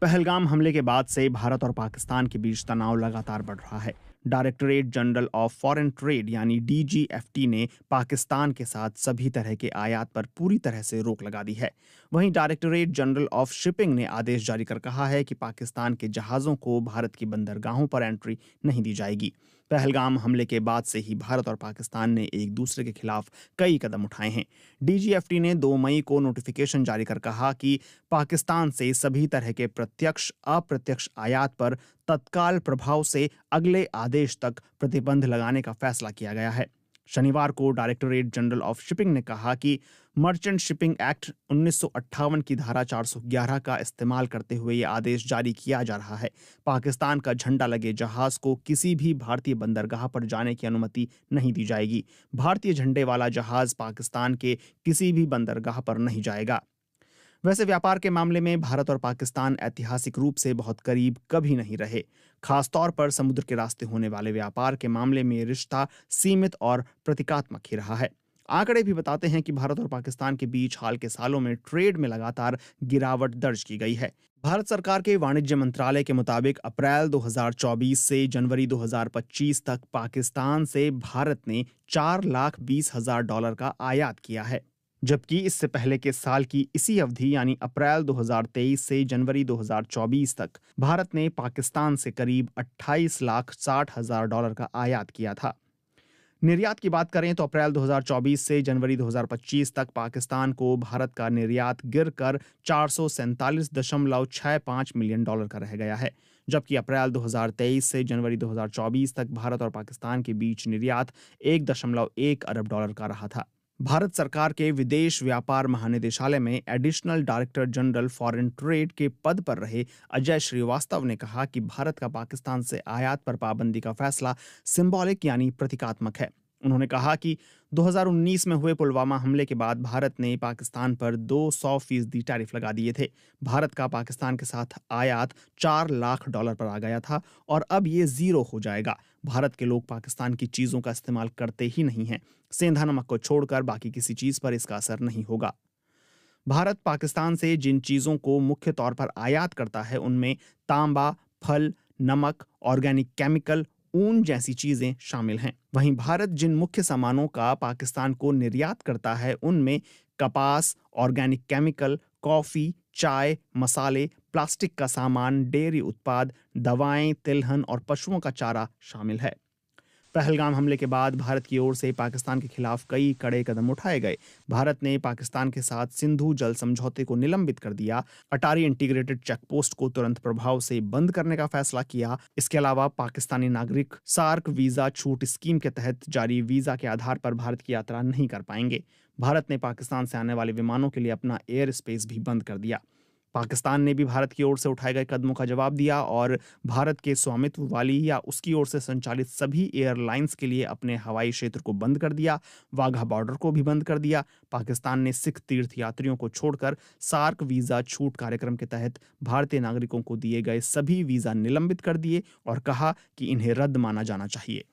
पहलगाम हमले के बाद से भारत और पाकिस्तान के बीच तनाव लगातार बढ़ रहा है। Directorate general of foreign trade यानी डीजीएफटी ने पाकिस्तान के साथ सभी तरह के आयात पर पूरी तरह से रोक लगा दी है। वहीं डायरेक्टरेट जनरल ऑफ शिपिंग ने आदेश जारी कर कहा है कि पाकिस्तान के जहाज़ों को भारत की बंदरगाहों पर एंट्री नहीं दी जाएगी। पहलगाम हमले के बाद से ही भारत और पाकिस्तान ने एक दूसरे के खिलाफ कई कदम उठाए हैं। डीजीएफटी ने 2 मई को नोटिफिकेशन जारी कर कहा कि पाकिस्तान से सभी तरह के प्रत्यक्ष अप्रत्यक्ष आयात पर तत्काल प्रभाव से अगले आदेश तक प्रतिबंध लगाने का फैसला किया गया है। शनिवार को डायरेक्टरेट जनरल ऑफ शिपिंग ने कहा कि मर्चेंट शिपिंग एक्ट 1958 की धारा 411 का इस्तेमाल करते हुए ये आदेश जारी किया जा रहा है। पाकिस्तान का झंडा लगे जहाज को किसी भी भारतीय बंदरगाह पर जाने की अनुमति नहीं दी जाएगी। भारतीय झंडे वाला जहाज पाकिस्तान के किसी भी बंदरगाह पर नहीं जाएगा। वैसे व्यापार के मामले में भारत और पाकिस्तान ऐतिहासिक रूप से बहुत करीब कभी नहीं रहे। खासतौर पर समुद्र के रास्ते होने वाले व्यापार के मामले में रिश्ता सीमित और प्रतीकात्मक ही रहा है। आंकड़े भी बताते हैं कि भारत और पाकिस्तान के बीच हाल के सालों में ट्रेड में लगातार गिरावट दर्ज की गई है। भारत सरकार के वाणिज्य मंत्रालय के मुताबिक अप्रैल 2024 से जनवरी 2025 तक पाकिस्तान से भारत ने $4,20,000 का आयात किया है, जबकि इससे पहले के साल की इसी अवधि यानी अप्रैल 2023 से जनवरी 2024 तक भारत ने पाकिस्तान से करीब $28,60,000 का आयात किया था। निर्यात की बात करें तो अप्रैल 2024 से जनवरी 2025 तक पाकिस्तान को भारत का निर्यात गिरकर $447.65 मिलियन का रह गया है, जबकि अप्रैल 2023 से जनवरी 2024 तक भारत और पाकिस्तान के बीच निर्यात $1.1 अरब का रहा था। भारत सरकार के विदेश व्यापार महानिदेशालय में additional director general foreign trade के पद पर रहे अजय श्रीवास्तव ने कहा कि भारत का पाकिस्तान से आयात पर पाबंदी का फैसला सिंबॉलिक यानी प्रतीकात्मक है। उन्होंने कहा कि 2019 में हुए पुलवामा हमले के बाद भारत ने पाकिस्तान पर 200% टैरिफ लगा दिए थे। भारत का पाकिस्तान के साथ आयात $4 लाख पर आ गया था और अब ये जीरो हो जाएगा। भारत के लोग पाकिस्तान की चीजों का इस्तेमाल करते ही नहीं हैं। सेंधा नमक को छोड़कर बाकी किसी चीज पर इसका असर नहीं होगा। भारत पाकिस्तान से जिन चीजों को मुख्य तौर पर आयात करता है उनमें तांबा, फल, नमक, ऑर्गेनिक केमिकल, ऊन जैसी चीजें शामिल हैं। वहीं भारत जिन मुख्य सामानों का पाकिस्तान को निर्यात करता है उनमें कपास, ऑर्गेनिक केमिकल, कॉफी, चाय, मसाले, प्लास्टिक का सामान, डेयरी उत्पाद, दवाएं, तिलहन और पशुओं का चारा शामिल है। पहलगाम हमले के बाद भारत की ओर से पाकिस्तान के खिलाफ कई कड़े कदम उठाए गए। भारत ने पाकिस्तान के साथ सिंधु जल समझौते को निलंबित कर दिया, अटारी इंटीग्रेटेड चेकपोस्ट को तुरंत प्रभाव से बंद करने का फैसला किया। इसके अलावा पाकिस्तानी नागरिक सार्क वीजा छूट स्कीम के तहत जारी वीजा के आधार पर भारत की यात्रा नहीं कर पाएंगे। भारत ने पाकिस्तान से आने वाले विमानों के लिए अपना एयर स्पेस भी बंद कर दिया। पाकिस्तान ने भी भारत की ओर से उठाए गए कदमों का जवाब दिया और भारत के स्वामित्व वाली या उसकी ओर से संचालित सभी एयरलाइंस के लिए अपने हवाई क्षेत्र को बंद कर दिया। वाघा बॉर्डर को भी बंद कर दिया। पाकिस्तान ने सिख तीर्थ यात्रियों को छोड़कर सार्क वीजा छूट कार्यक्रम के तहत भारतीय नागरिकों को दिए गए सभी वीजा निलंबित कर दिए और कहा कि इन्हें रद्द माना जाना चाहिए।